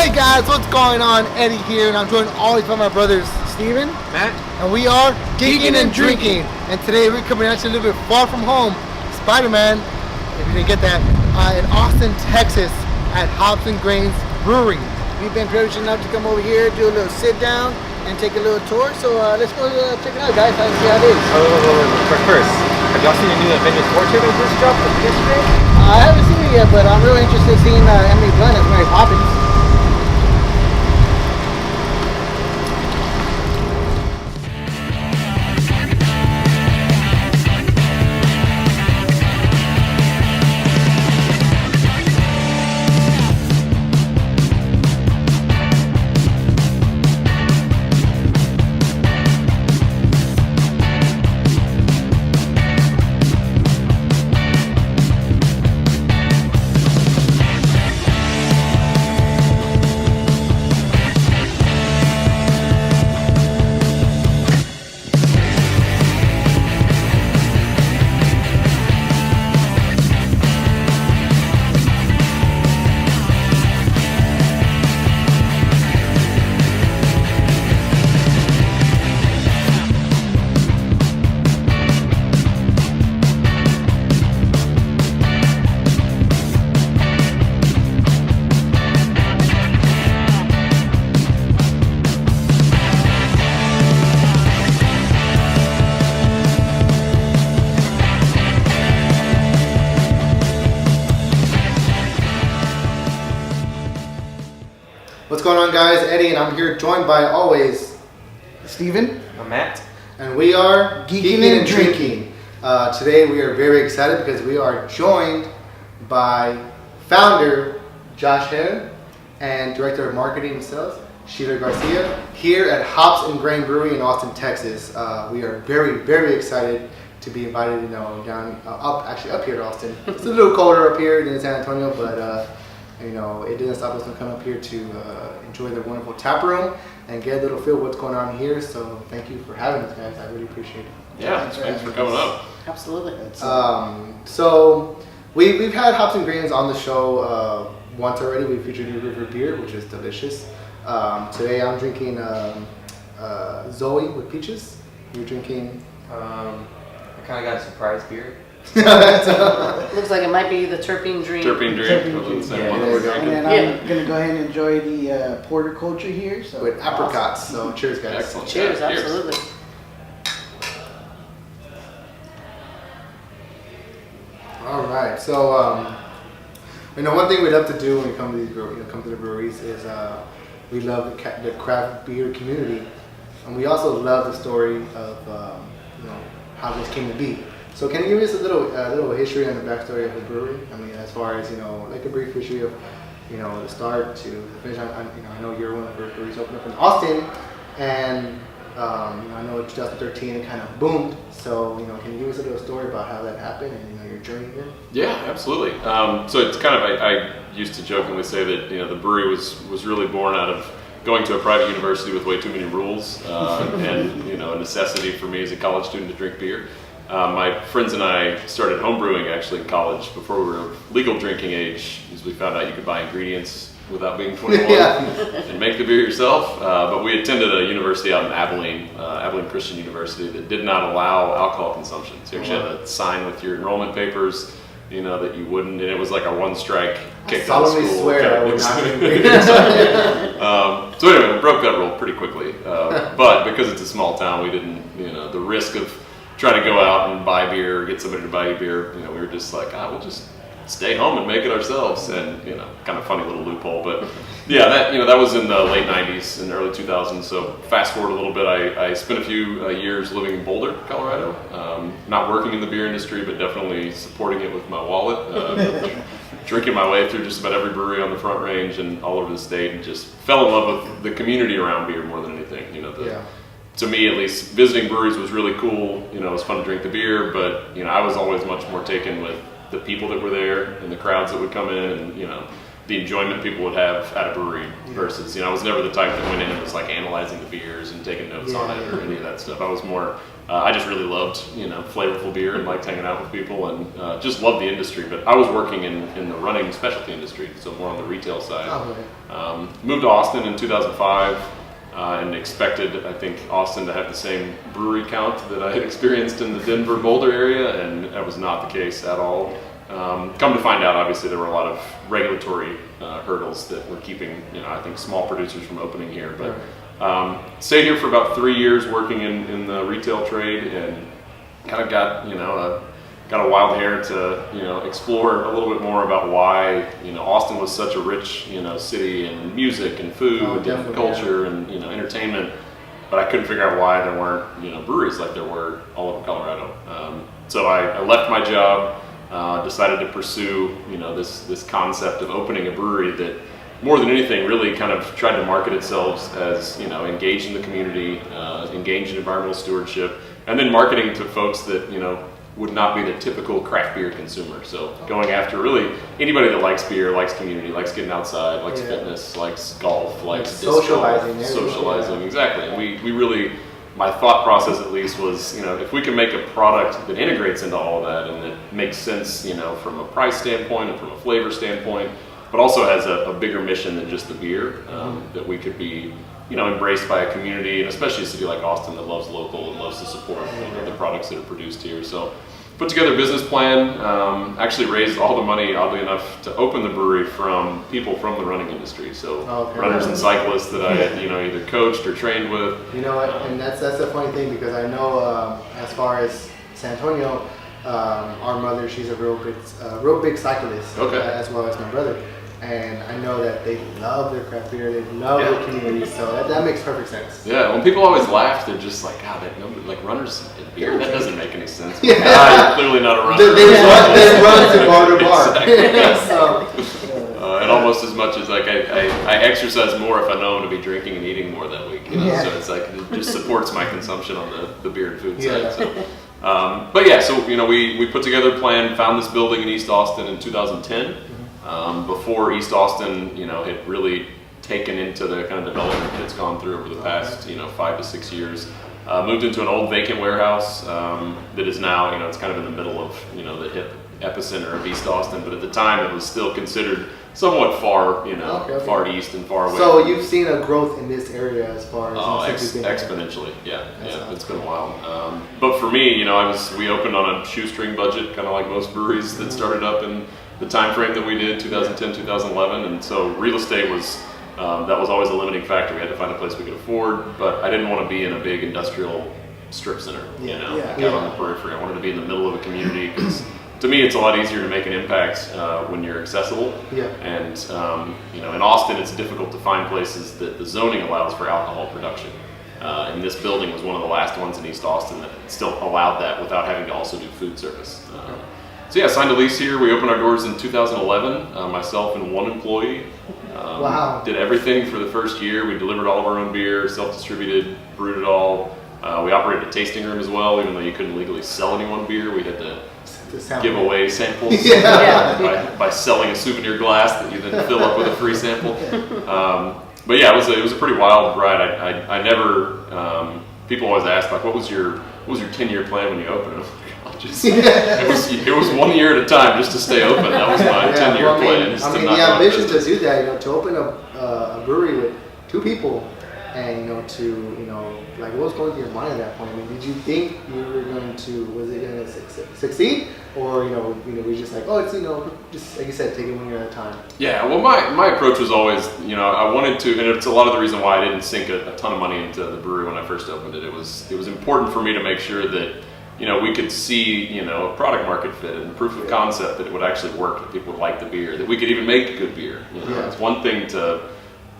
Hey guys, what's going on? Eddie here, and I'm joined always by my brothers Steven, Matt, and we are Geekin and Drinkin. And today we're coming at you a little bit far from home, Spider-Man, if you didn't get that, in Austin, Texas, at Hops and Grain Brewery. We've been privileged enough to come over here, do a little sit down, and take a little tour. So let's go check it out, guys. Let's see how it is. First, have y'all seen a new Avengers 4 trailer that just dropped yesterday? I haven't seen it yet, but I'm real interested in seeing Emily Blunt as Mary Poppins. What's going on, guys? Eddie, and I'm here joined by always Steven? I'm Matt. and we are Geekin and Drinkin. Today we are very excited because we are joined by founder Josh Hare and director of marketing and sales Sheila Garcia here at Hops and Grain Brewery in Austin, Texas. We are very, very excited to be invited, down up here to Austin. It's a little colder up here than San Antonio, but it didn't stop us from coming up here to enjoy the wonderful tap room and get a little feel of what's going on here. So thank you for having us, guys. I really appreciate it. Yeah, thanks for coming up. Absolutely. So we've had Hops and Grains on the show once already. We featured New River beer, which is delicious. Today I'm drinking Zoe with peaches. You're drinking. I kind of got a surprise beer. Looks like it might be the terpene drink. Terpene drink, was the same one that we're And drinking. then I'm going to go ahead and enjoy the porticulture here. So With apricots. So cheers, guys. Excellent. Cheers, Yeah, absolutely. All right. So one thing we love to do when we come to these come to the breweries is we love the craft beer community, and we also love the story of how this came to be. So can you give us a little history and the backstory of the brewery? I mean, as far as like a brief history of the start to the finish. I know you're one of the first breweries opened up in Austin, and I know in 2013 it kind of boomed. So can you give us a little story about how that happened and your journey here? Yeah, absolutely. So it's kind of I used to jokingly say that the brewery was really born out of going to a private university with way too many rules and a necessity for me as a college student to drink beer. My friends and I started homebrewing actually in college before we were of legal drinking age, because we found out you could buy ingredients without being 21 and make the beer yourself. But we attended a university out in Abilene Christian University, that did not allow alcohol consumption. So you actually had to sign with your enrollment papers, that you wouldn't, and it was like a one strike kicked out of school. I swear I would not So anyway, we broke that rule pretty quickly. But because it's a small town, we didn't, the risk of trying to go out and buy beer or get somebody to buy you beer, we were just like, we'll just stay home and make it ourselves. And kind of funny little loophole, but yeah, that was in the late 90s and early 2000s. So fast forward a little bit, I spent a few years living in Boulder, Colorado, not working in the beer industry, but definitely supporting it with my wallet, drinking my way through just about every brewery on the Front Range and all over the state, and just fell in love with the community around beer more than anything. To me, at least, visiting breweries was really cool. It was fun to drink the beer, but I was always much more taken with the people that were there and the crowds that would come in, and the enjoyment people would have at a brewery versus, I was never the type that went in and was like analyzing the beers and taking notes on it or any of that stuff. I was more, I just really loved, flavorful beer and liked hanging out with people and just loved the industry. But I was working in the running specialty industry, so more on the retail side. Moved to Austin in 2005 and expected, I think, Austin to have the same brewery count that I had experienced in the Denver, Boulder area, and that was not the case at all. Come to find out, obviously, there were a lot of regulatory hurdles that were keeping, I think, small producers from opening here. But stayed here for about 3 years working in the retail trade, and kind of got, got a wild hair to, explore a little bit more about why, Austin was such a rich, city in music and food and culture and, entertainment. But I couldn't figure out why there weren't, breweries like there were all over Colorado. So I left my job. Decided to pursue, this concept of opening a brewery that, more than anything, really kind of tried to market itself as, engaged in the community, engaged in environmental stewardship, and then marketing to folks that, would not be the typical craft beer consumer. So going after really anybody that likes beer, likes community, likes getting outside, likes fitness, likes golf, likes socializing, exactly. And we really, my thought process at least was, if we can make a product that integrates into all of that and that makes sense, from a price standpoint and from a flavor standpoint, but also has a bigger mission than just the beer, that we could be, embraced by a community, and especially a city like Austin that loves local and loves to support the products that are produced here. So put together a business plan, actually raised all the money, oddly enough, to open the brewery from people from the running industry. So runners and cyclists that I had, either coached or trained with. You know what, and that's a funny thing, because I know as far as San Antonio, our mother, she's a real big cyclist, as well as my brother. And I know that they love their craft beer, they love their community, so that makes perfect sense. Yeah, when people always laugh, they're just like, God, like runners and beer, that doesn't make any sense. You're clearly not a runner. They run to bar to bar. Exactly. And almost as much as like I exercise more if I know I'm going to be drinking and eating more that week. So it's like it just supports my consumption on the beer and food side. So. But yeah, so we put together a plan, found this building in East Austin in 2010. Before East Austin, had really taken into the kind of development that it's gone through over the past, 5 to 6 years. Moved into an old vacant warehouse that is now, it's kind of in the middle of, the hip epicenter of East Austin. But at the time, it was still considered somewhat far, far east and far away. So you've seen a growth in this area as far as exponentially, it's been a while. But for me, we opened on a shoestring budget, kind of like most breweries that started up in the time frame that we did, 2010, 2011, and so real estate was that was always a limiting factor. We had to find a place we could afford, but I didn't want to be in a big industrial strip center, out on the periphery. I wanted to be in the middle of a community, because to me it's a lot easier to make an impact when you're accessible. And in Austin it's difficult to find places that the zoning allows for alcohol production. And this building was one of the last ones in East Austin that still allowed that without having to also do food service. So yeah, signed a lease here. We opened our doors in 2011, myself and one employee. Did everything for the first year. We delivered all of our own beer, self-distributed, brewed it all. We operated a tasting room as well, even though you couldn't legally sell anyone beer. We had to give away samples by selling a souvenir glass that you then fill up with a free sample. But yeah, it was a pretty wild ride. I never, people always ask, like, what was your 10-year plan when you opened? It was 1 year at a time just to stay open. That was my 10-year plan. The ambition to do that, to open a brewery with 2 people, and like, what was going through your mind at that point? I mean, did you think you were going to succeed, or we just like, oh, it's just like you said, take it 1 year at a time? Yeah, well, my approach was always, I wanted to, and it's a lot of the reason why I didn't sink a ton of money into the brewery when I first opened it. It was important for me to make sure that we could see, a product market fit and proof of concept that it would actually work, that people would like the beer, that we could even make good beer. It's one thing to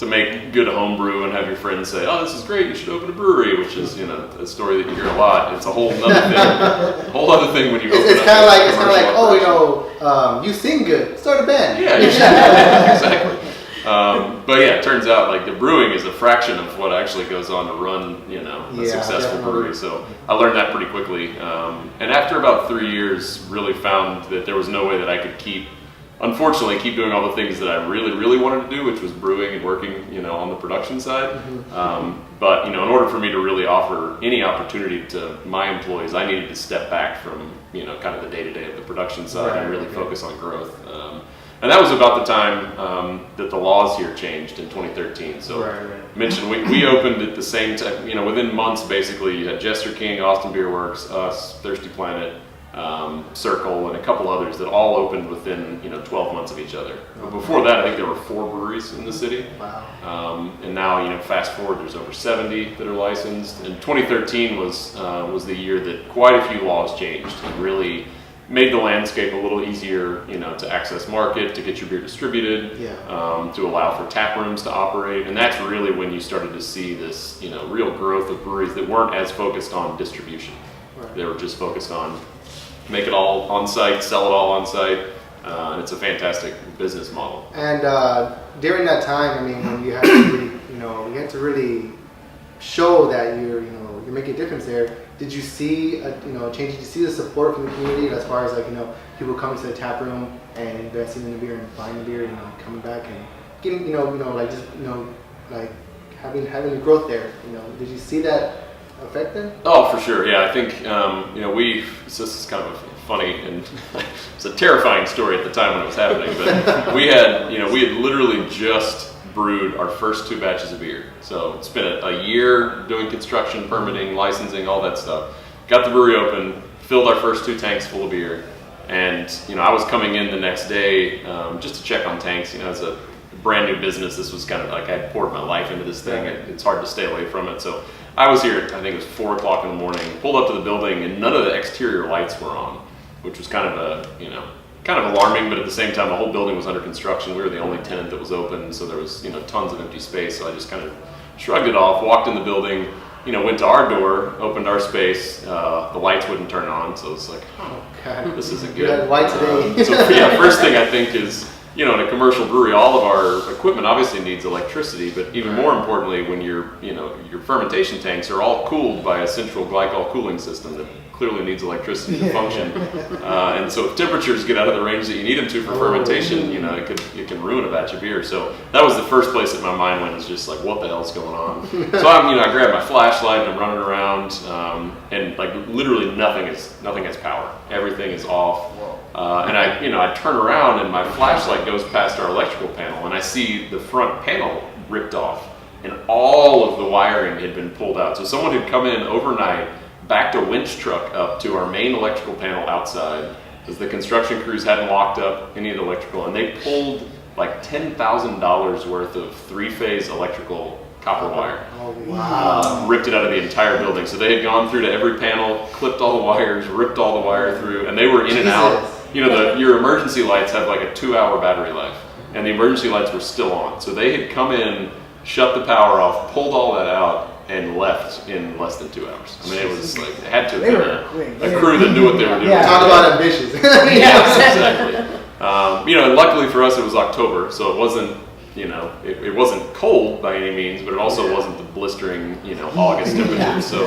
make good home brew and have your friends say, oh, this is great, you should open a brewery, which is, a story that you hear a lot. It's a whole other thing when you open it's kind of like, oh, you sing good, start a band. Yeah, exactly. But yeah, it turns out like the brewing is a fraction of what actually goes on to run, a successful brewery. So I learned that pretty quickly. And after about 3 years, really found that there was no way that I could keep unfortunately keep doing all the things that I really, really wanted to do, which was brewing and working, you know, on the production side. But, you know, in order for me to really offer any opportunity to my employees, I needed to step back from, you know, kind of the day-to-day of the production side and really focus on growth. And that was about the time that the laws here changed in 2013. So I mentioned we opened at the same time, you know, within months basically. You had Jester King, Austin Beer Works, us, Thirsty Planet, Circle, and a couple others that all opened within, you know, 12 months of each other. But before that, I think there were 4 breweries in the city. Wow. And now, you know, fast forward, there's over 70 that are licensed. And 2013 was the year that quite a few laws changed and really made the landscape a little easier, you know, to access market, to get your beer distributed, to allow for tap rooms to operate. And that's really when you started to see this, you know, real growth of breweries that weren't as focused on distribution. They were just focused on make it all on site, sell it all on site, and it's a fantastic business model. And during that time, I mean, when you had to really, you know, you had to really show that you're making a difference there. Did you see a change? Did you see the support from the community as far as, like, you know, people coming to the tap room and investing in the beer and buying the beer, you know, coming back and getting, like just, like having the growth there, you know? Did you see that affect them? Oh, for sure. Yeah, I think this is kind of a funny and it's a terrifying story at the time when it was happening. But we had literally just brewed our first 2 batches of beer. So it's been a year doing construction, permitting, licensing, all that stuff. Got the brewery open, filled our first 2 tanks full of beer, and, you know, I was coming in the next day just to check on tanks. You know, as a brand new business, this was kind of like I poured my life into this thing. It's hard to stay away from it. So I was here, I think it was 4 o'clock in the morning, pulled up to the building, and none of the exterior lights were on, which was kind of alarming, but at the same time, the whole building was under construction. We were the only tenant that was open, so there was, you know, tons of empty space. So I just kind of shrugged it off, walked in the building, you know, went to our door, opened our space. The lights wouldn't turn on, so it's like, this isn't good. Yeah, why today? So yeah, first thing I think is, you know, in a commercial brewery, all of our equipment obviously needs electricity, but even more importantly, when your fermentation tanks are all cooled by a central glycol cooling system that clearly needs electricity to function. And so if temperatures get out of the range that you need them to for fermentation, you know, it can ruin a batch of beer. So that was the first place that my mind went, is just like, what the hell's going on? So I grabbed my flashlight and I'm running around, and like literally nothing has power. Everything is off. And I turn around and my flashlight goes past our electrical panel and I see the front panel ripped off and all of the wiring had been pulled out. So someone had come in overnight, backed a winch truck up to our main electrical panel outside because the construction crews hadn't locked up any of the electrical, and they pulled like $10,000 worth of 3-phase electrical copper wire. Oh, wow. Ripped it out of the entire building. So they had gone through to every panel, clipped all the wires, ripped all the wire through, and they were in and out. You know, your emergency lights have like a 2-hour battery life, and the emergency lights were still on. So they had come in, shut the power off, pulled all that out, and left in less than 2 hours. I mean, it was like, it had to have been a crew that knew what they were doing. Talk about ambitious. Exactly. And luckily for us, it was October, so it wasn't, it wasn't cold by any means, but it also wasn't the blistering, August temperatures. So,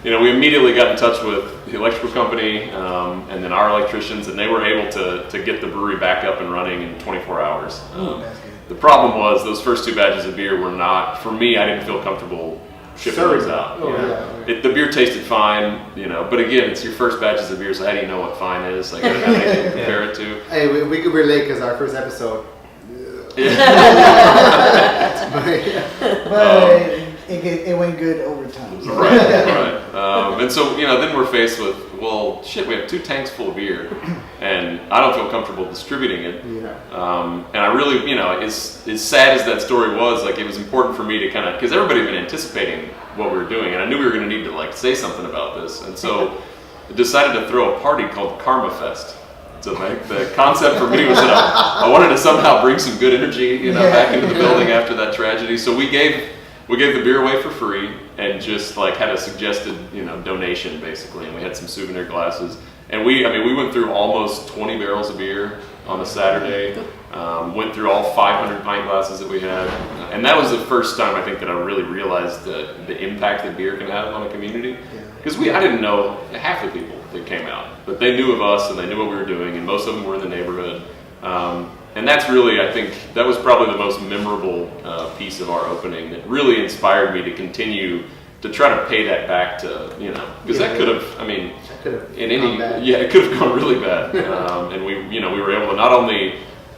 we immediately got in touch with the electrical company and then our electricians, and they were able to get the brewery back up and running in 24 hours. The problem was those first 2 batches of beer were not, for me, I didn't feel comfortable shipping those out. The beer tasted fine, but again, it's your first batches of beer, so how do you know what fine is? Like, how do you compare it to? Hey, we could relate because our first episode. But it went good over time. So. Right. And so, then we're faced with, well, shit, we have 2 tanks full of beer, and I don't feel comfortable distributing it. And I really, as sad as that story was, like, it was important for me to kind of, because everybody had been anticipating what we were doing, and I knew we were going to need to, say something about this. And so I decided to throw a party called Karma Fest. So the concept for me was that I wanted to somehow bring some good energy, back into the building after that tragedy. So we gave the beer away for free and just had a suggested, donation basically. And we had some souvenir glasses. And we went through almost 20 barrels of beer on a Saturday. Went through all 500 pint glasses that we had. And that was the first time I think that I really realized the impact that beer can have on a community. Because I didn't know half the people that came out, but they knew of us and they knew what we were doing, and most of them were in the neighborhood. And that's really, I think, that was probably the most memorable piece of our opening that really inspired me to continue to try to pay that back to, because that could have, it could have gone really bad. And we were able to not only,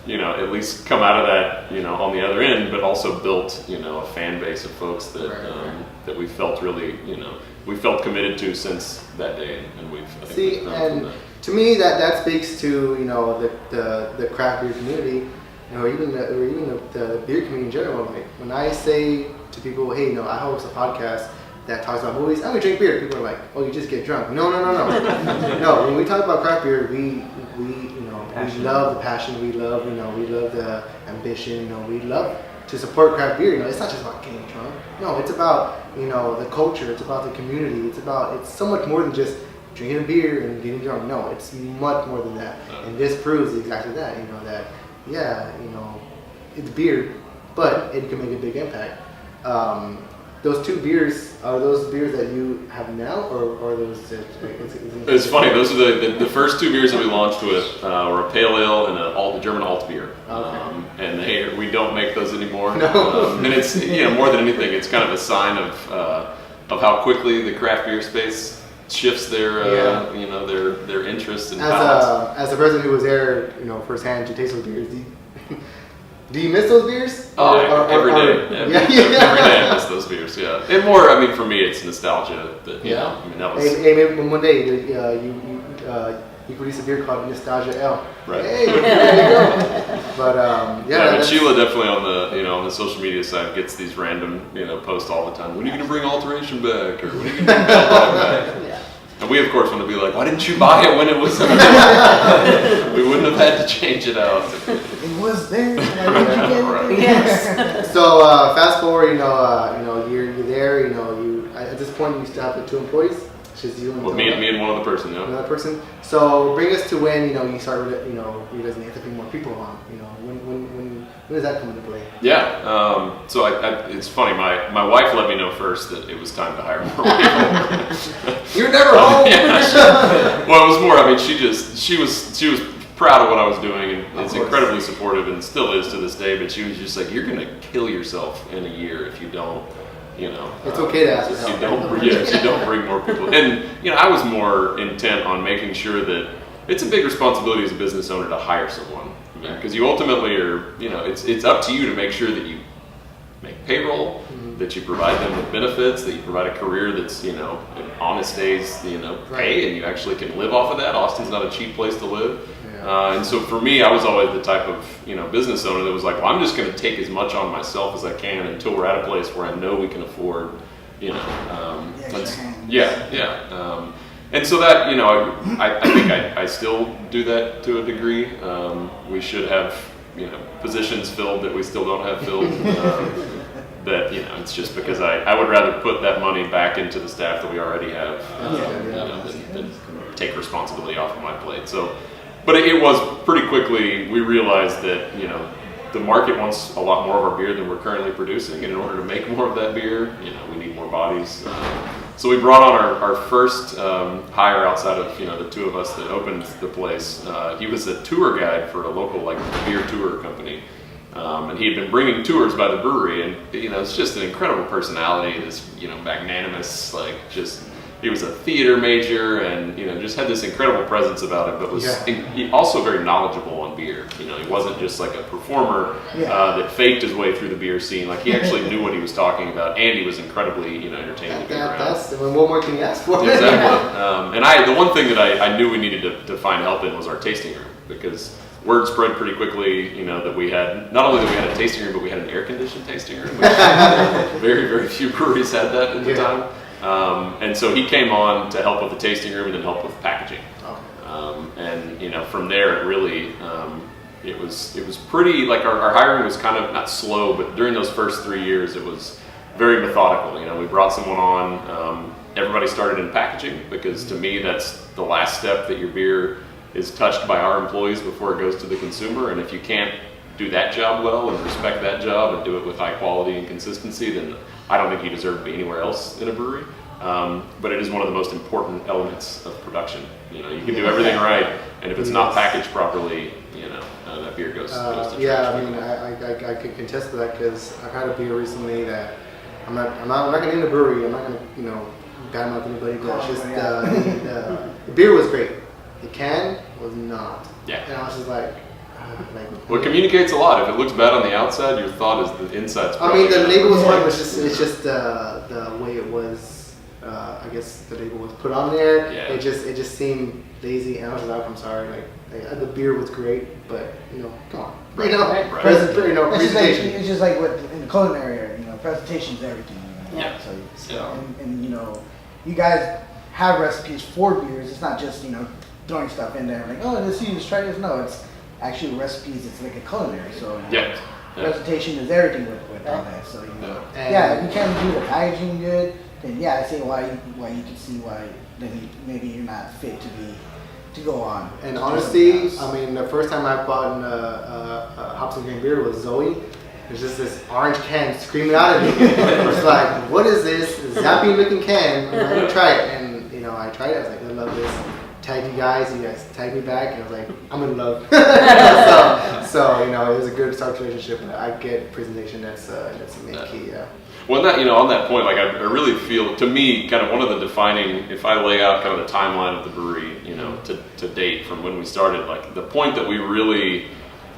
at least come out of that, on the other end, but also built, a fan base of folks that that we felt really, we felt committed to since that day, and we've to me that speaks to the craft beer community, or even the beer community in general. Like when I say to people, hey, I host a podcast that talks about movies, I'm gonna drink beer. People are like, oh, you just get drunk. No. No, when we talk about craft beer, we love the passion. We love the ambition. We love to support craft beer. It's not just about getting drunk. No, it's about the culture. It's about the community. It's so much more than just drinking a beer and getting drunk. No, it's much more than that. And this proves exactly that. It's beer, but it can make a big impact. Those two beers, are those beers that you have now, or are those? It's funny. Those are the first two beers that we launched with were a pale ale and a German alt beer. Okay. And we don't make those anymore. No. And it's more than anything, it's kind of a sign of how quickly the craft beer space shifts their their interests and palates. As a person who was there, firsthand to taste those beers. Do you miss those beers? Every day. Every day I miss those beers, yeah. And more, for me, it's nostalgia. That that was... Hey, maybe one day you produce a beer called Nostalgia Ale. Right. Hey, there you go. But Sheila definitely on the social media side gets these random posts all the time. When are you going to bring Alteration back? Or when are you going to bring Bell back? Yeah. And we, of course, want to be like, why didn't you buy it when it was we wouldn't have had to change it out. It was there. Right. Yes. So fast forward, you're there. At this point you still have the two employees. It's just you and me and one other person. Yeah. Another person. So bring us to when you start. You guys need to bring more people on. When does that come into play? Yeah. So it's funny. My wife let me know first that it was time to hire more people. You're never home. Well, it was more. She was proud of what I was doing and is incredibly supportive and still is to this day. But she was just like, "You're gonna kill yourself in a year if you don't." It's okay to ask for help. If you don't bring more people. And I was more intent on making sure that it's a big responsibility as a business owner to hire someone. Because you ultimately are, it's up to you to make sure that you make payroll, that you provide them with benefits, that you provide a career that's, an honest day's, pay, and you actually can live off of that. Austin's not a cheap place to live. Yeah. And so for me, I was always the type of, business owner that was like, well, I'm just going to take as much on myself as I can until we're at a place where I know we can afford, and so that, I think I still do that to a degree. We should have, positions filled that we still don't have filled. That, it's just because I would rather put that money back into the staff that we already have than take responsibility off of my plate. So, but it was pretty quickly, we realized that, the market wants a lot more of our beer than we're currently producing. And in order to make more of that beer, we need more bodies. So we brought on our first hire outside of the two of us that opened the place. He was a tour guide for a local beer tour company, and he had been bringing tours by the brewery. And it's just an incredible personality. This magnanimous, he was a theater major, and just had this incredible presence about him. But was he also very knowledgeable on beer. He wasn't just like a performer that faked his way through the beer scene. He actually knew what he was talking about, and he was incredibly entertaining to be around. What more can you ask for? Exactly. And the one thing that I knew we needed to find help in was our tasting room, because word spread pretty quickly, that we had, not only that we had a tasting room, but we had an air-conditioned tasting room, which very, very few breweries had that at the time. And so he came on to help with the tasting room and then help with packaging. And from there it really, it was pretty, our hiring was kind of not slow, but during those first 3 years it was very methodical. We brought someone on, everybody started in packaging, because to me that's the last step, that your beer is touched by our employees before it goes to the consumer. And if you can't do that job well and respect that job and do it with high quality and consistency, then I don't think you deserve to be anywhere else in a brewery. But it is one of the most important elements of production. You can do everything right, and if it's not packaged properly, beer goes to Yeah, trash. I mean, I could contest to that because I've had a beer recently that I'm not going to name the brewery. I'm not going to badmouth anybody, but it's just the beer was great. The can was not. Yeah. And I was just like. Well, it communicates a lot. If it looks bad on the outside, your thought is the inside's. I mean, the label was fine, but it's just the way it was. I guess the label was put on there. Yeah. It just seemed lazy, and I was like, I'm sorry. Like the beer was great, but come on, Right. presentation. It's just like what in the culinary area, presentation is everything. Yeah. So and you guys have recipes for beers. It's not just throwing stuff in there like, oh, let's try this. No, it's actually recipes. It's like a culinary. So presentation is everything with all that. So if you can't do the packaging good, then I see why you can see why maybe you're not fit to go on. And honestly, I mean, the first time I bought Hops and Grain Brewery was Zoe. There's just this orange can screaming out at me. I was like, what is this zappy looking can? I'm gonna try it. And I tried it. I was like, I love this. Tagged you guys tagged me back, and I was like, I'm in love. so it was a good start relationship. And I get presentation. That's a main key. Yeah. Well, on that point, like I really feel, to me, kind of one of the defining, if I lay out kind of the timeline of the brewery, to date from when we started, like the point that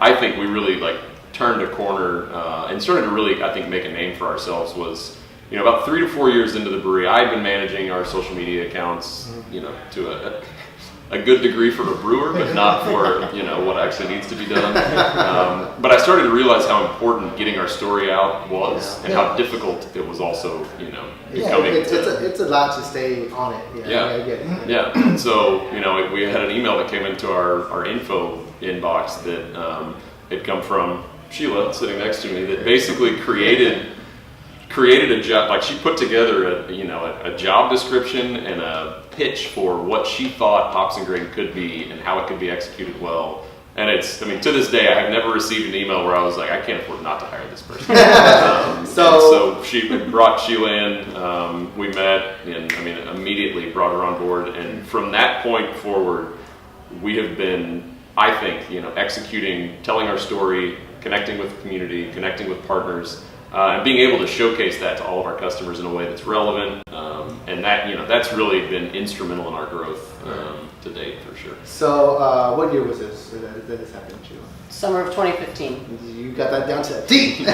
I think we really like turned a corner and started to really, I think, make a name for ourselves was, about 3 to 4 years into the brewery, I had been managing our social media accounts, to a good degree for a brewer, but not for what actually needs to be done. But I started to realize how important getting our story out was, and how difficult it was also, becoming. It's a lot to stay on it. I get it. Yeah. So we had an email that came into our info inbox that had come from Sheila sitting next to me that basically created a job, like she put together a job description and a pitch for what she thought Hops and Grain could be and how it could be executed well. And to this day, I have never received an email where I was like, I can't afford not to hire this person. So she brought Sheila in, we met, and immediately brought her on board. And from that point forward, we have been, I think, executing, telling our story, connecting with the community, connecting with partners, and being able to showcase that to all of our customers in a way that's relevant, and that's really been instrumental in our growth to date, for sure. So, what year was this that this happened to you? Summer of 2015. You got that down to a T. June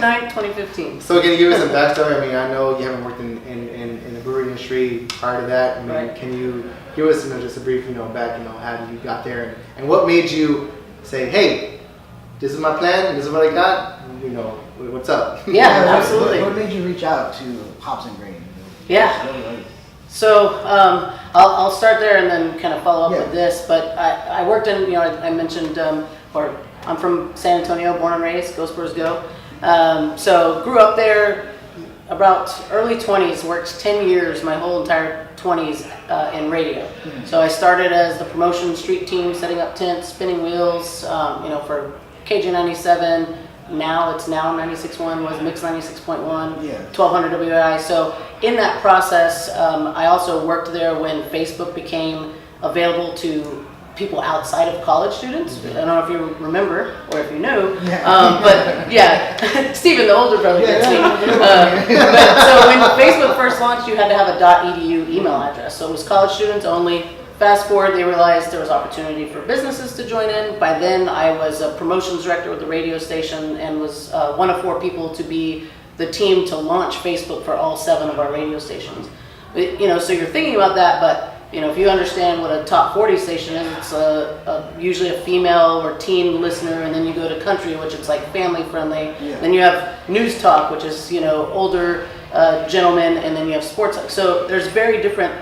9th, 2015. So, can you give us some backstory? I mean, I know you haven't worked in the brewery industry prior to that. I mean, Right. Can you give us just a brief, back, how you got there, and what made you say, hey, this is my plan, this is what I got, what's up? Yeah, absolutely. What made you reach out to Hops and Grain? Yeah. So I'll start there and then kind of follow up with this. But I worked in, I mentioned, or I'm from San Antonio, born and raised, go Spurs go. So grew up there, about early 20s, worked 10 years, my whole entire 20s in radio. Mm-hmm. So I started as the promotion street team, setting up tents, spinning wheels, for KJ97. Now it's 96.1, was Mix 96.1, 1200 WI. So in that process, I also worked there when Facebook became available to people outside of college students. I don't know if you remember or if you knew, but Stephen, the older brother, but so when Facebook first launched, you had to have a .edu email address. So it was college students only. Fast forward, they realized there was opportunity for businesses to join in. By then, I was a promotions director with the radio station and was one of 4 people to be the team to launch Facebook for all 7 of our radio stations. So you're thinking about that, but if you understand what a top 40 station is, it's usually a female or teen listener, and then you go to country, which is like family friendly. Yeah. Then you have news talk, which is older gentlemen, and then you have sports talk. So there's very different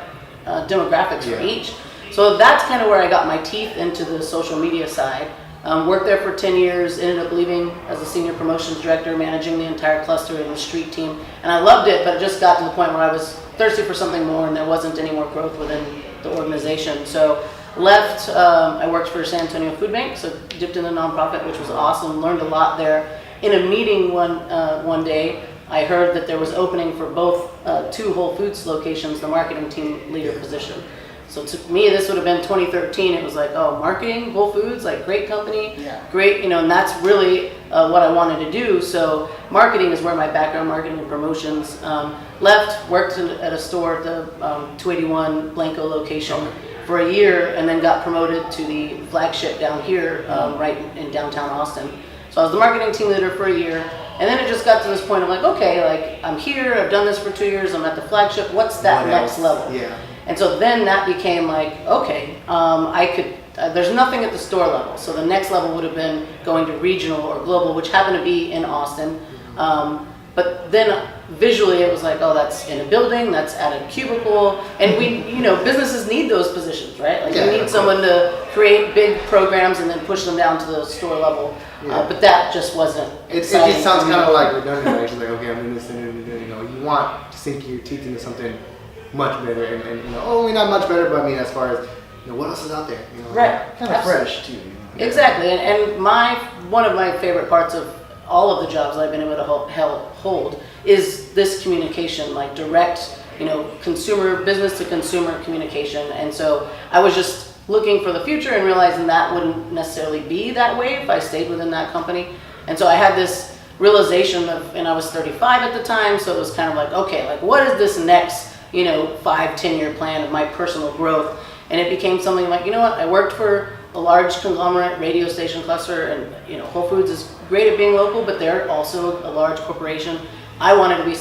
demographics for each. So that's kind of where I got my teeth into the social media side. Worked there for 10 years, ended up leaving as a senior promotions director, managing the entire cluster and the street team. And I loved it, but it just got to the point where I was thirsty for something more and there wasn't any more growth within the organization. So left, I worked for San Antonio Food Bank, so dipped in the nonprofit, which was awesome, learned a lot there. In a meeting one day, I heard that there was opening for both 2 Whole Foods locations, the marketing team leader position. So to me, this would have been 2013. It was like, oh, marketing, Whole Foods, like great company, great, and that's really what I wanted to do. So marketing is where my background, marketing and promotions. Left, worked at a store at the 281 Blanco location for a year, and then got promoted to the flagship down here, right in downtown Austin. So I was the marketing team leader for a year, and then it just got to this point of like, okay, like I'm here, I've done this for 2 years, I'm at the flagship, what's that next level? Yeah. And so then that became like, okay, I could, there's nothing at the store level. So the next level would have been going to regional or global, which happened to be in Austin. But then visually it was like, oh, that's in a building, that's at a cubicle. And we, businesses need those positions, right? Like you need someone to create big programs and then push them down to the store level. But that just wasn't It just sounds kind of like redundant, right? It's like, okay, I'm doing this and you want to sink your teeth into something much better and only not much better, but I mean as far as what else is out there, right? Kind of fresh too. Exactly, and one of my favorite parts of all of the jobs I've been able to hold is this communication, like direct, consumer business to consumer communication. And so I was just looking for the future and realizing that wouldn't necessarily be that way if I stayed within that company. And so I had this realization and I was 35 at the time, so it was kind of like, okay, like what is this next 5-10 year plan of my personal growth? And it became something like, I worked for a large conglomerate radio station cluster, and Whole Foods is great at being local, but they're also a large corporation. I wanted to be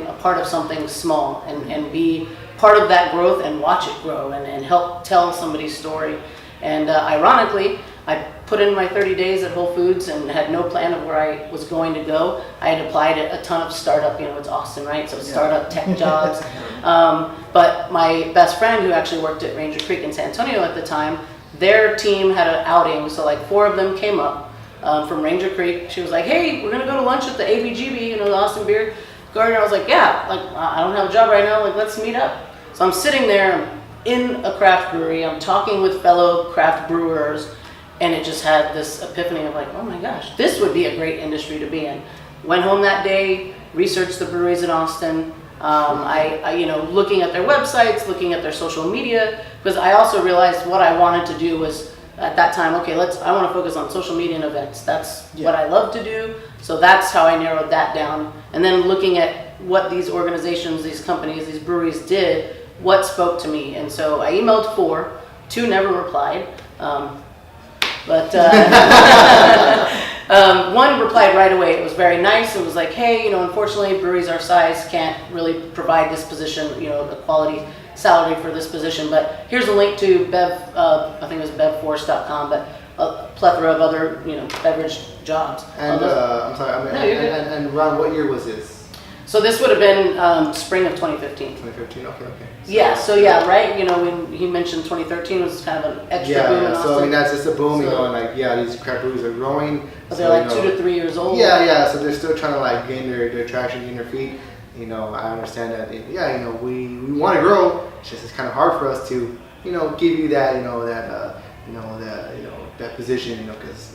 a part of something small and be part of that growth and watch it grow and help tell somebody's story. And ironically, I put in my 30 days at Whole Foods and had no plan of where I was going to go. I had applied at a ton of startup, it's Austin, right? So startup tech jobs. But my best friend who actually worked at Ranger Creek in San Antonio at the time, their team had an outing. So like 4 of them came up from Ranger Creek. She was like, hey, we're going to go to lunch at the ABGB, the Austin Beer Garden. I was like, yeah, like I don't have a job right now. Like, let's meet up. So I'm sitting there in a craft brewery. I'm talking with fellow craft brewers. And it just had this epiphany of like, oh my gosh, this would be a great industry to be in. Went home that day, researched the breweries in Austin. I looking at their websites, looking at their social media, because I also realized what I wanted to do was at that time, okay, I want to focus on social media and events. That's what I love to do. So that's how I narrowed that down. And then looking at what these organizations, these companies, these breweries did, what spoke to me. And so I emailed 4, 2 never replied. But one replied right away. It was very nice. It was like, hey, unfortunately, breweries our size can't really provide this position, the quality salary for this position. But here's a link to I think it was bevforce.com, but a plethora of other, beverage jobs. And I'm sorry, and Ron, what year was this? So this would have been spring of 2015. 2015, okay. Yeah, so right, when he mentioned 2013 was kind of an extra boom in Austin. So I mean that's just a boom, these craft breweries are growing. But they're like 2 to 3 years old. Yeah, so they're still trying to like gain their traction, gain their feet. I understand that. We want to grow. It's just kind of hard for us to, give you that, that position, because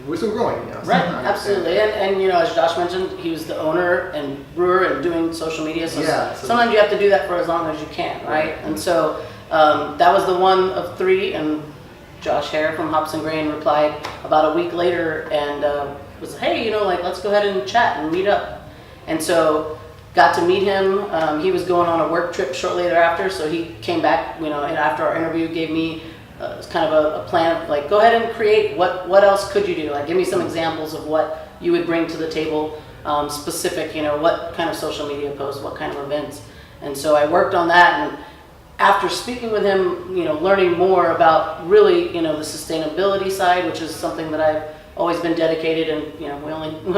we're still growing, Right, absolutely. And as Josh mentioned, he was the owner and brewer and doing social media. So sometimes you have to do that for as long as you can, right? And so that was the one of 3, and Josh Hare from Hops and Grain replied about a week later and was, hey, let's go ahead and chat and meet up. And so got to meet him. He was going on a work trip shortly thereafter, so he came back, and after our interview gave me kind of a plan of like, go ahead and create what else could you do? Like, give me some examples of what you would bring to the table, specific, what kind of social media posts, what kind of events. And so I worked on that, and after speaking with him, learning more about really, the sustainability side, which is something that I've always been dedicated, and we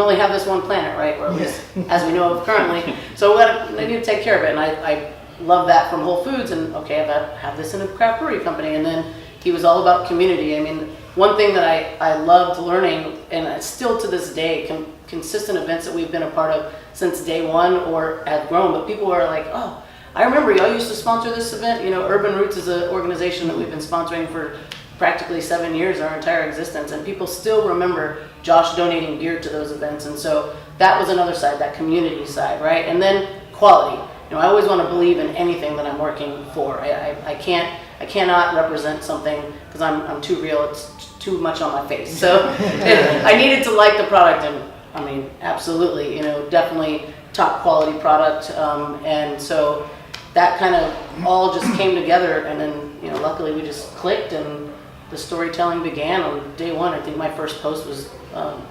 only have this one planet, right? Or at least as we know of currently. So we need to take care of it, and I love that from Whole Foods, and okay, I have this in a craft brewery company, and then he was all about community. I mean, one thing that I loved learning, and still to this day, consistent events that we've been a part of since day one or have grown, but people are like, oh, I remember y'all used to sponsor this event. Urban Roots is an organization that we've been sponsoring for practically 7 years, our entire existence, and people still remember Josh donating beer to those events. And so that was another side, that community side, right? And then quality. I always want to believe in anything that I'm working for. I cannot represent something because I'm too real. It's too much on my face. So I needed to like the product, and I mean, absolutely, definitely top quality product. And so that kind of all just came together, and then, luckily we just clicked, and the storytelling began on day one. I think my first post was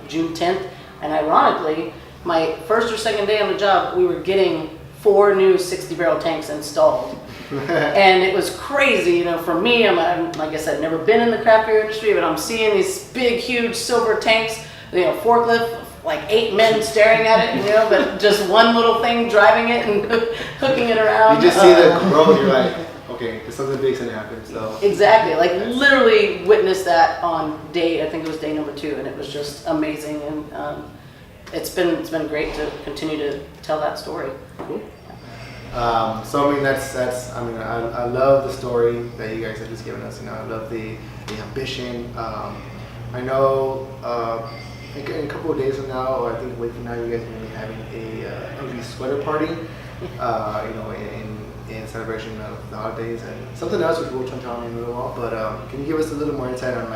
June 10th, and ironically, my first or second day on the job, we were getting 4 new 60-barrel tanks installed. And it was crazy, for me, I'm like I said, never been in the craft beer industry, but I'm seeing these big, huge silver tanks, forklift, like 8 men staring at it, but just one little thing driving it and hooking it around. You just see the growth, you're like, okay, there's something big's gonna happen. So exactly, like literally witnessed that on day, I think it was day number 2, and it was just amazing, and it's been great to continue to tell that story. Cool. So I mean, I love the story that you guys have just given us. I love the ambition. I know in a couple of days from now, or I think a week from now, you guys are going to be having a ugly sweater party. In celebration of the holidays, and something else which we'll touch on in a little while. But can you give us a little more insight on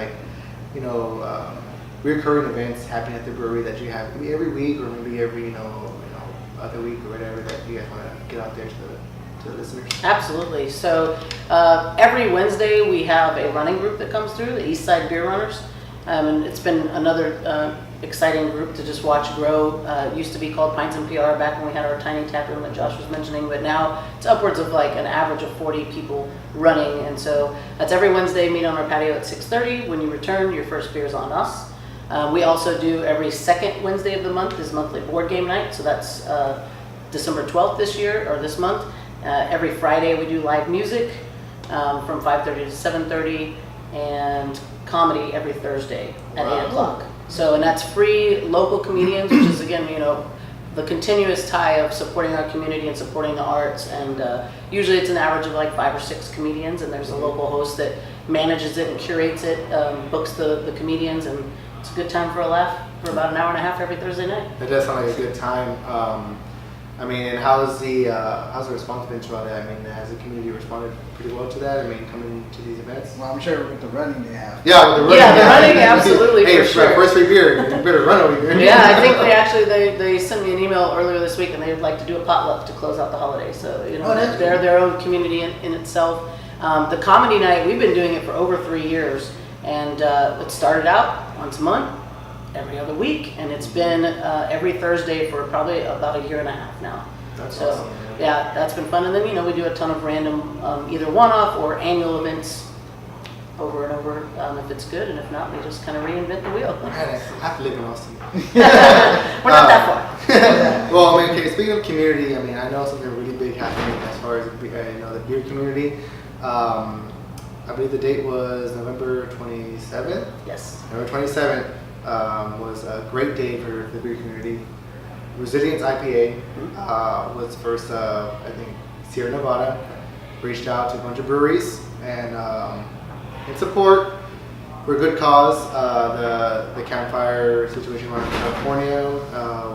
recurring events happening at the brewery that you have maybe every week, or maybe every other week, or whatever, that you guys want to get out there to the listeners? Absolutely. So every Wednesday we have a running group that comes through, the East Side Beer Runners, and it's been another exciting group to just watch grow. It used to be called Pints and PR back when we had our tiny tap room that Josh was mentioning, but now it's upwards of like an average of 40 people running, and so that's every Wednesday. Meet on our patio at 6:30. When you return, your first beer is on us. We also do every second Wednesday of the month is monthly board game night, so that's December 12th this year, or this month. Every Friday we do live music from 5:30 to 7:30, and comedy every Thursday at 8 o'clock. So, and that's free local comedians, which is, again, the continuous tie of supporting our community and supporting the arts. And usually it's an average of like 5 or 6 comedians, and there's a local host that manages it and curates it, books the comedians, and it's a good time for a laugh for about an hour and a half every Thursday night. That does sound like a good time. And how's the response been to all that? I mean, has the community responded pretty well to that? I mean, coming to these events? Well, I'm sure with the running they have. Yeah, with the running. Yeah, the running, absolutely, hey, for sure. First free beer, you better run over here. Yeah, I think they sent me an email earlier this week, and they would like to do a potluck to close out the holiday. So they're their own community in itself. The comedy night, we've been doing it for over 3 years, and it started out once a month, every other week, and it's been every Thursday for probably about a year and a half now. That's so awesome. yeah, that's been fun. And then we do a ton of random either one-off or annual events over and over if it's good, and if not, we just kind of reinvent the wheel. I have to live in Austin. We're not that far. Well, okay, speaking of community, I know something really big happening as far as the beer community. I believe the date was November 27th. Yes. November 27th was a great day for the beer community. Resilience IPA was first, I think, Sierra Nevada reached out to a bunch of breweries and in support for a good cause. The campfire situation around California,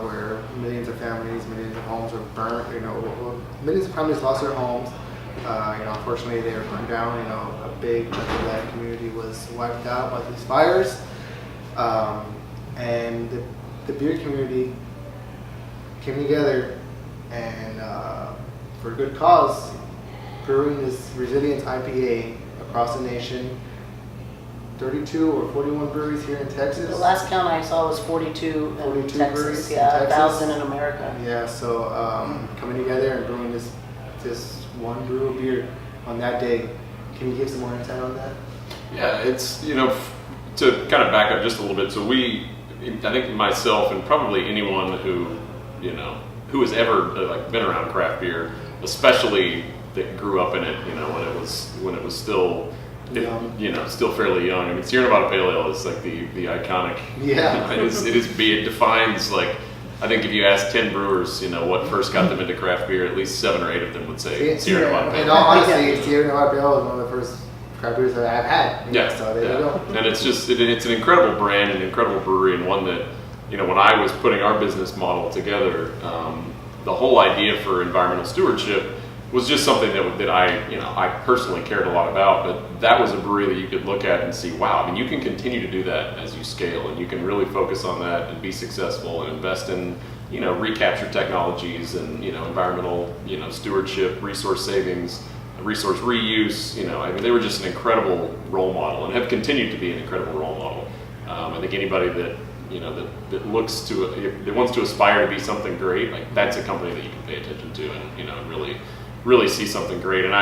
where millions of families, millions of homes were burnt. Millions of families lost their homes. Unfortunately, they were burned down. A big chunk of that community was wiped out by these fires, and the beer community came together and for a good cause, brewing this Resilience IPA across the nation. 32 or 41 breweries here in Texas. The last count I saw was 42 in 42 Texas. breweries in Yeah, Texas. 1,000 in America. Yeah, so coming together and brewing this one brew of beer on that day. Can you give some more insight on that? Yeah, it's, to kind of back up just a little bit. So I think myself and probably anyone who has ever been around craft beer, especially that grew up in it, when it was still, still fairly young. Sierra Nevada Pale Ale is like the iconic. Yeah. It defines, like, I think if you ask 10 brewers, what first got them into craft beer, at least 7 or 8 of them would say Sierra Nevada Pale Ale. In all honesty, Sierra Nevada Pale Ale is one of the first craft beers that I've had. Yeah. So there you go. And it's just, it's an incredible brand, an incredible brewery, and one that, when I was putting our business model together, the whole idea for environmental stewardship was just something that I personally cared a lot about, but that was a brewery that you could look at and see, wow, I mean, you can continue to do that as you scale, and you can really focus on that and be successful and invest in, recapture technologies and, environmental, stewardship, resource savings, resource reuse. I mean, they were just an incredible role model and have continued to be an incredible role model. I think anybody that, that looks that wants to aspire to be something great, like that's a company that you can pay attention to and, really see something great. And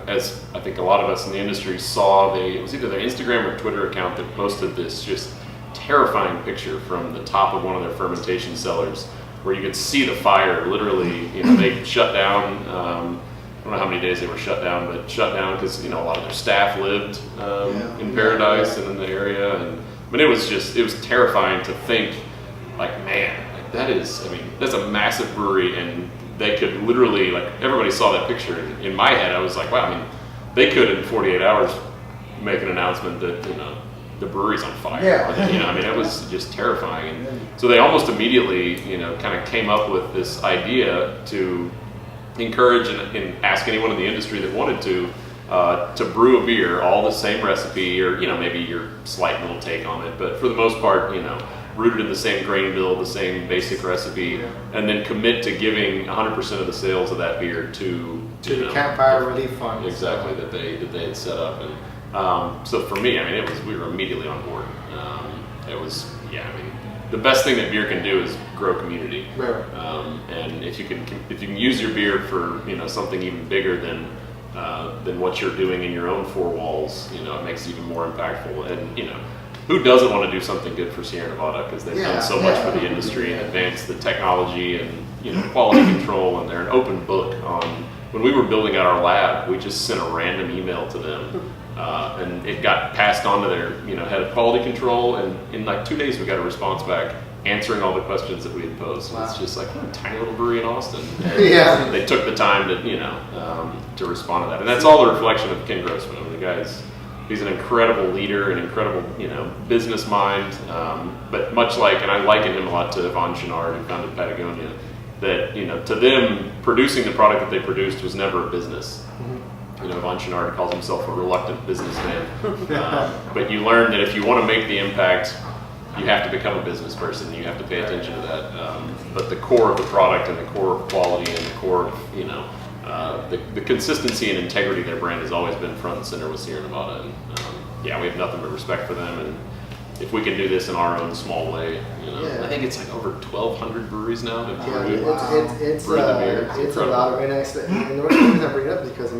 as I think a lot of us in the industry saw, it was either their Instagram or Twitter account that posted this just terrifying picture from the top of one of their fermentation cellars, where you could see the fire. Literally, they shut down. I don't know how many days they were shut down, but shut down because a lot of their staff lived in Paradise and in the area. But it was terrifying to think, like, man, like that's a massive brewery, and they could literally, like, everybody saw that picture. In my head, I was like, wow, I mean, they could in 48 hours make an announcement that, the brewery's on fire. Yeah. I mean, it was just terrifying. And so they almost immediately, kind of came up with this idea to encourage and ask anyone in the industry that wanted to brew a beer, all the same recipe, or, maybe your slight little take on it, but for the most part, rooted in the same grain bill, the same basic recipe, and then commit to giving 100% of the sales of that beer to the Campfire Relief Fund. Exactly, that they had set up. And so for me, I mean, we were immediately on board. The best thing that beer can do is grow community. Right. And if you can use your beer for something even bigger than what you're doing in your own four walls, it makes it even more impactful. And who doesn't want to do something good for Sierra Nevada, because they've done so much for the industry and advanced the technology and quality control, and they're an open book on. When we were building out our lab, we just sent a random email to them, and it got passed on to their head of quality control, and in like 2 days we got a response back answering all the questions that we had posed. Wow. It's just like, what a tiny little brewery in Austin. Yeah. They took the time to to respond to that, and that's all the reflection of Ken Grossman. I mean, the guy's. He's an incredible leader, an incredible, business mind. But much like, and I liken him a lot to Yvon Chouinard, who founded Patagonia, that, to them, producing the product that they produced was never a business. Mm-hmm. Yvon Chouinard calls himself a reluctant businessman. But you learn that if you want to make the impact, you have to become a business person. You have to pay attention to that. But the core of the product and the core of quality and the core of, the consistency and integrity of their brand has always been front and center with Sierra Nevada. And we have nothing but respect for them. And if we can do this in our own small way, I think it's like over 1,200 breweries now that brew the beer. It's a lot. And the reason I bring it up is because,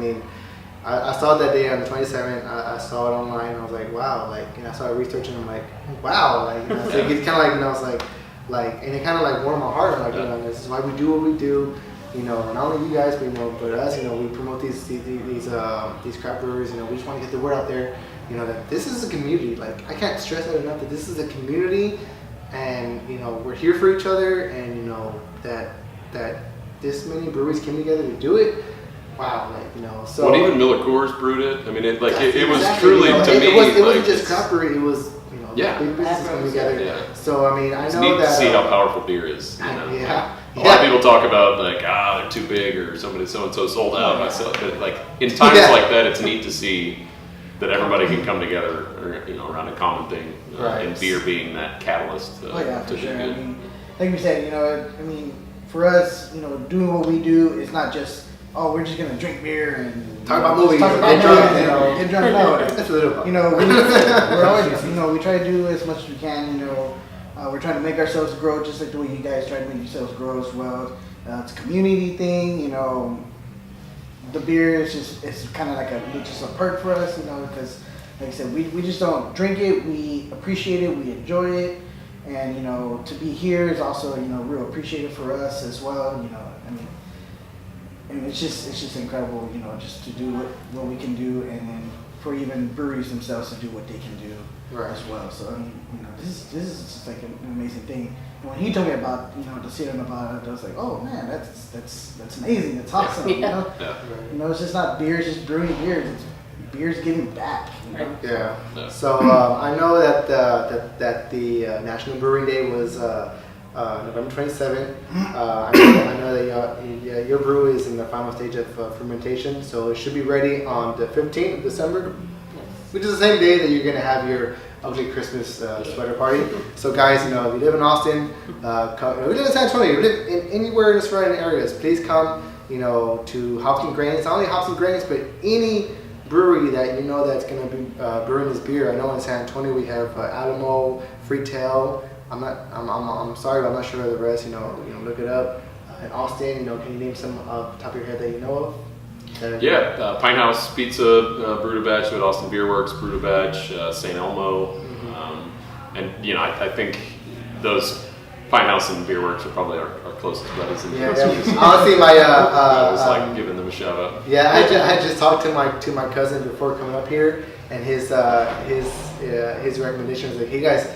I saw it that day on the 27th. I saw it online. And I was like, wow. I started researching. I'm like, wow. So it's kind of like, and it kind of like warmed my heart. I'm like, this is why we do what we do. Not only you guys, but us. We promote these craft breweries. We just want to get the word out there. That this is a community. Like, I can't stress that enough. That this is a community, and we're here for each other. And that this many breweries came together to do it. Wow, So when even Miller Coors brewed it, I mean, it was exactly, truly to me. It wasn't just craft brewery. It was big businesses coming together. Yeah. So I know it's neat that to see how powerful beer is. A lot of people talk about like, they're too big, or so and so sold out. But like in times like that, it's neat to see that everybody can come together, around a common thing, and beer being that catalyst. For to sure. good. Like we said, for us, doing what we do is not just, we're just gonna drink beer and talk about movies, get drunk. Get drunk. No, that's a little. We're always, we try to do as much as we can. We're trying to make ourselves grow, just like the way you guys try to make yourselves grow as well. It's a community thing, The beer is it's kind of like just a perk for us, because, like I said, we just don't drink it. We appreciate it. We enjoy it, and to be here is also real appreciated for us as well. And it's just incredible, just to do what we can do, and then for even breweries themselves to do what they can do as well. So this is just like an amazing thing. And when he told me about the Sierra Nevada, I was like, oh man, that's amazing. That's awesome. It's just not beer, it's just brewing beers. It's beer's giving back. Yeah. So I know that the National Brewing Day was November 27th. I know that your brew is in the final stage of fermentation, so it should be ready on the 15th of December, which is the same day that you're going to have your ugly Christmas sweater party. So guys, if you live in Austin, we live in San Antonio, you live anywhere in the surrounding areas, please come, to Hops and Grain. It's not only Hops and Grains, but any brewery that that's going to be brewing this beer. I know in San Antonio we have Alamo, Freetail. I'm sorry, but I'm not sure of the rest. Look it up. In Austin, can you name some off the top of your head that you know of? Pine House Pizza, brewed a batch at Austin Beer Works, brewed a batch, St. Elmo, and I think those Pine House and Beer Works are probably our closest buddies. Honestly, I was like giving them a shout out. Yeah, I just talked to my cousin before coming up here, and his recommendation was like, hey guys,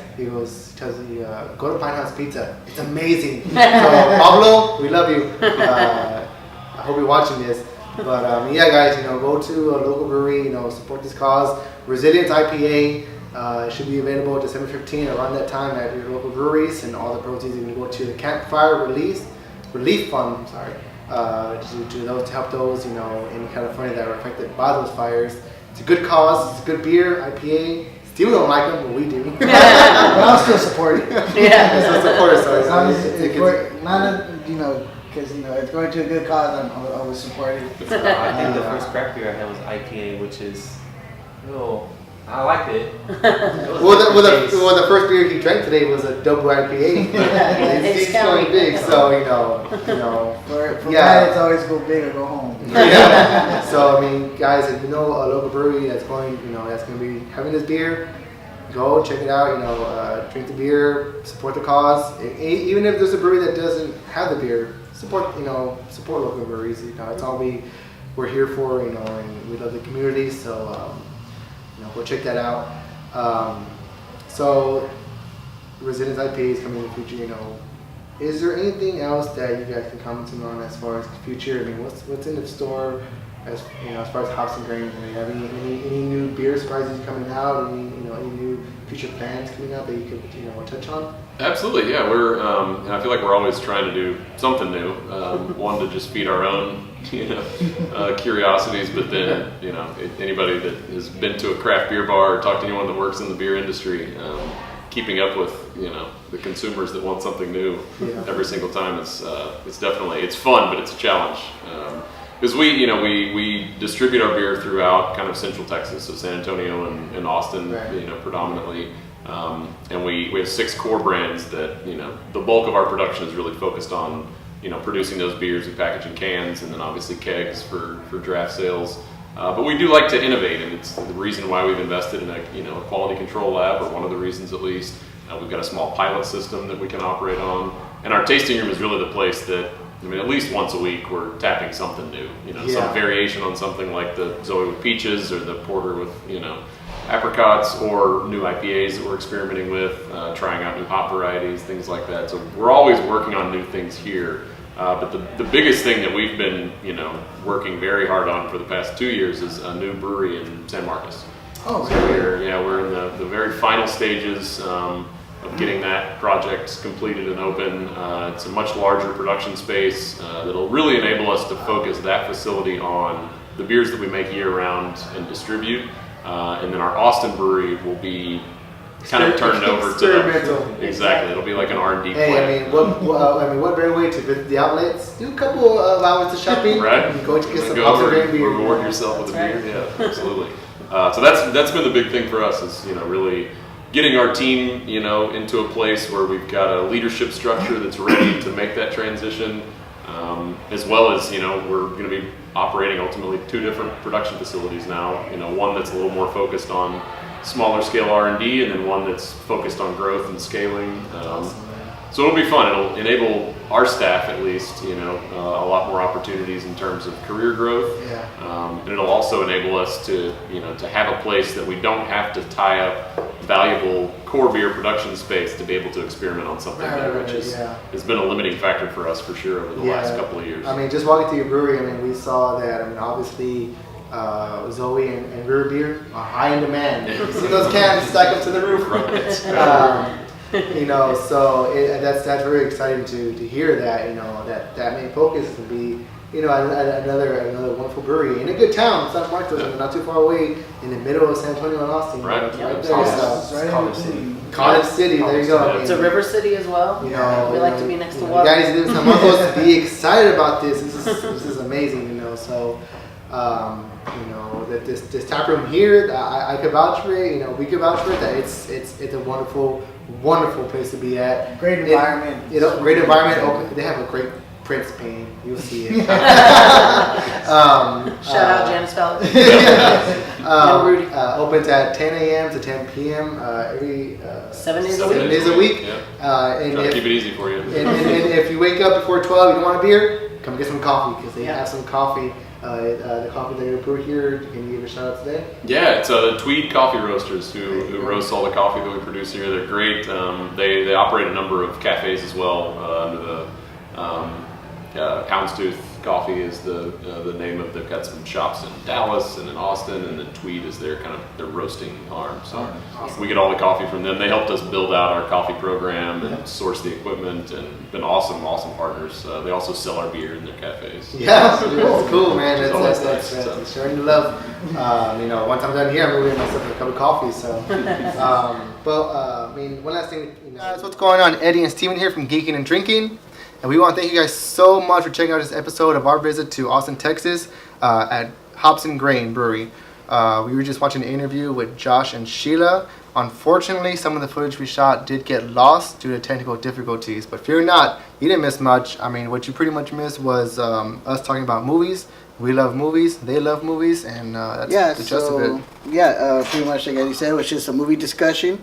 tells me go to Pine House Pizza. It's amazing. So Pablo, we love you. I hope you're watching this. But guys, go to a local brewery, support this cause. Resilience IPA should be available December 15th around that time at your local breweries, and all the proceeds are going to go to the Campfire Relief Fund. To those to help those in California that were affected by those fires. It's a good cause. It's a good beer, IPA. Still don't like them, but we do. But I'll still support it. Still support it. So as long as because it's going to a good cause, I'll always support it. I think the first craft beer I had was IPA, which is, I liked it. The first beer he drank today was a double IPA. It's going big, so For that, it's always go big or go home. So guys, if you know a local brewery that's going, that's going to be having this beer, go check it out. Drink the beer, support the cause. Even if there's a brewery that doesn't have the beer, support local breweries. It's all we're here for. And we love the community. So go check that out. So Resilience IPA is coming in the future. Is there anything else that you guys can comment on as far as the future? What's in the store as far as Hops and Grain? Have any new beer surprises coming out? Any new future plans coming out that you could touch on? Absolutely, yeah. We're and I feel like we're always trying to do something new. One, to just feed our own curiosities, but then anybody that has been to a craft beer bar or talked to anyone that works in the beer industry, keeping up with the consumers that want something new every single time is it's definitely fun, but it's a challenge. Because we distribute our beer throughout kind of Central Texas, so San Antonio and Austin, predominantly, and we have 6 core brands that the bulk of our production is really focused on producing those beers. We package in cans, and then obviously kegs for draft sales. But we do like to innovate, and it's the reason why we've invested in a quality control lab, or one of the reasons at least. We've got a small pilot system that we can operate on, and our tasting room is really the place that at least once a week we're tapping something new. Some variation on something like the Zoe with peaches, or the porter with apricots, or new IPAs that we're experimenting with, trying out new hop varieties, things like that. So we're always working on new things here. But the biggest thing that we've been, working very hard on for the past 2 years is a new brewery in San Marcos. Oh, so we're in the very final stages of getting that project completed and open. It's a much larger production space that'll really enable us to focus that facility on the beers that we make year-round and distribute. And then our Austin brewery will be kind of turned over to exactly. It'll be like an R&D plant. What better way to visit the outlets? Do a couple of hours of shopping, right? And go get some Hops and Grain beer. Reward yourself with a beer. Yeah, absolutely. So that's been the big thing for us, is really getting our team into a place where we've got a leadership structure that's ready to make that transition, as well as we're going to be operating ultimately 2 different production facilities now. One that's a little more focused on smaller scale R&D, and then one that's focused on growth and scaling. So it'll be fun. It'll enable our staff, at least, a lot more opportunities in terms of career growth. And it'll also enable us to have a place that we don't have to tie up valuable core beer production space to be able to experiment on something new, which has been a limiting factor for us for sure over the last couple of years. Just walking through your brewery, we saw that. Obviously, Zoe and Brewer beer are high in demand. You see those cans stack up to the roof. So that's very exciting to hear that, that main focus is to be, another wonderful brewery in a good town, San Marcos, not too far away, in the middle of San Antonio and Austin. Right. It's right there. College- So, Right College in City. between. College City, there you go. It's a river city as well. We like to be next to You water. guys live in San Marcos, be excited about this. This is amazing, So, that this tap room here, I could vouch for it. We could vouch for it. That it's a wonderful place to be at. Great environment. Great environment. Open. They have a great Prince painting. You'll see it. Shout out Janice Fallon. And Rudy. Opens at 10 a.m. to 10 p.m. Every 7 days a 7 week. days a week. Yeah. And Try to if- keep it easy for you. and if you wake up before 12, you don't want a beer, come get some coffee because they Yeah. have some coffee. The coffee they're gonna brew here. Can you give a shout out today? Yeah, it's Tweed Coffee Roasters who roast all the coffee that we produce here. They're great. They operate a number of cafes as well under the Houndstooth Coffee is the name of. They've got some shops in Dallas and in Austin, and then Tweed is their roasting arm. So we get all the coffee from them. They helped us build out our coffee program and source the equipment, and been awesome partners. They also sell our beer in their cafes. Yeah, that's cool, man. It's always That's nice, so. sharing the love. One time down here, I'm gonna get myself a cup of coffee. So, one last thing. So what's going on? Eddie and Steven here from Geekin Drinkin. And we want to thank you guys so much for checking out this episode of our visit to Austin, Texas at Hops and Grain Brewery. We were just watching an interview with Josh and Sheila. Unfortunately, some of the footage we shot did get lost due to technical difficulties. But fear not, you didn't miss much. What you pretty much missed was us talking about movies. We love movies, they love movies, and that's the gist of it. Pretty much like Eddie said, it was just a movie discussion.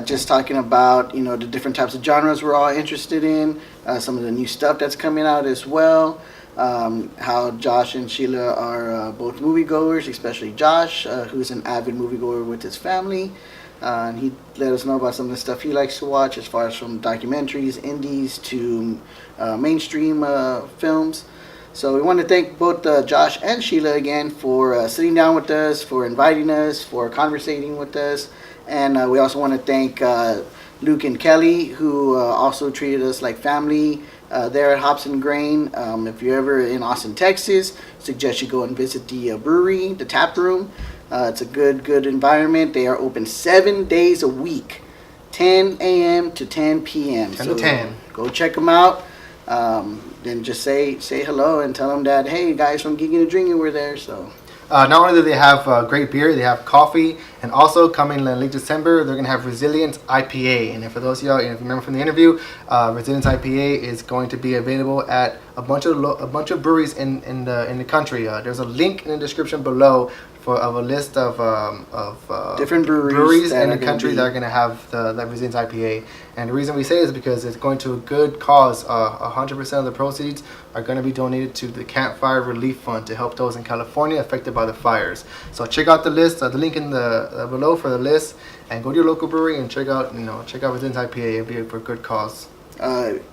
Just talking about the different types of genres we're all interested in, some of the new stuff that's coming out as well. How Josh and Sheila are both moviegoers, especially Josh, who's an avid moviegoer with his family. And he let us know about some of the stuff he likes to watch, as far as from documentaries, indies to mainstream films. So we want to thank both Josh and Sheila again for sitting down with us, for inviting us, for conversating with us. And we also want to thank Luke and Kelly, who also treated us like family there at Hops and Grain. If you're ever in Austin, Texas, suggest you go and visit the brewery, the tap room. It's a good environment. They are open 7 days a week, 10 a.m. to 10 p.m. 10 to 10. Go check them out. Then just say hello and tell them that, hey, guys from Geekin Drinkin were there. So. Not only do they have great beer, they have coffee, and also coming in late December, they're going to have Resilience IPA. And for those of y'all, if you remember from the interview, Resilience IPA is going to be available at a bunch of breweries in the country. There's a link in the description below of a list of different breweries in the country that are going to have the Resilience IPA. And the reason we say is because it's going to a good cause. 100% of the proceeds are going to be donated to the Campfire Relief Fund to help those in California affected by the fires. So check out the list, the link in the below for the list, and go to your local brewery and check out Resilience IPA. It'll be for a good cause.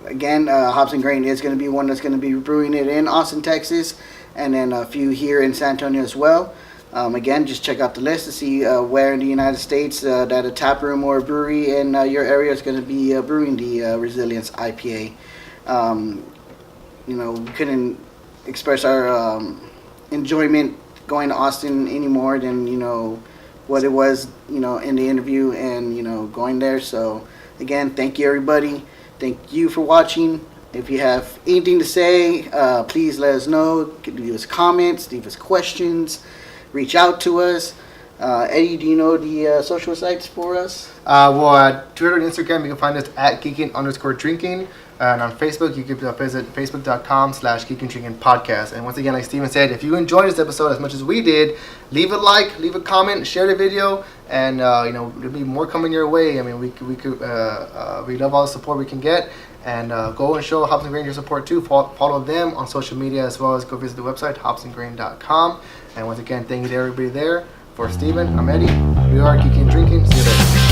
Again, Hops and Grain is going to be one that's going to be brewing it in Austin, Texas, and then a few here in San Antonio as well. Again, just check out the list to see where in the United States that a tap room or a brewery in your area is going to be brewing the Resilience IPA. We couldn't express our enjoyment going to Austin any more than what it was in the interview and going there. So again, thank you everybody. Thank you for watching. If you have anything to say, please let us know. Leave us comments, leave us questions. Reach out to us. Eddie, do you know the social sites for us? At Twitter and Instagram, you can find us at Geekin_Drinking. And on Facebook, you can visit facebook.com/Geekin Drinkin podcast. And once again, like Steven said, if you enjoyed this episode as much as we did, leave a like, leave a comment, share the video, and there'll be more coming your way. We love all the support we can get. And go and show Hops and Grain your support too. Follow them on social media, as well as go visit the website, hopsandgrain.com. And once again, thank you to everybody there. For Steven, I'm Eddie. We are Geekin Drinkin. See you later.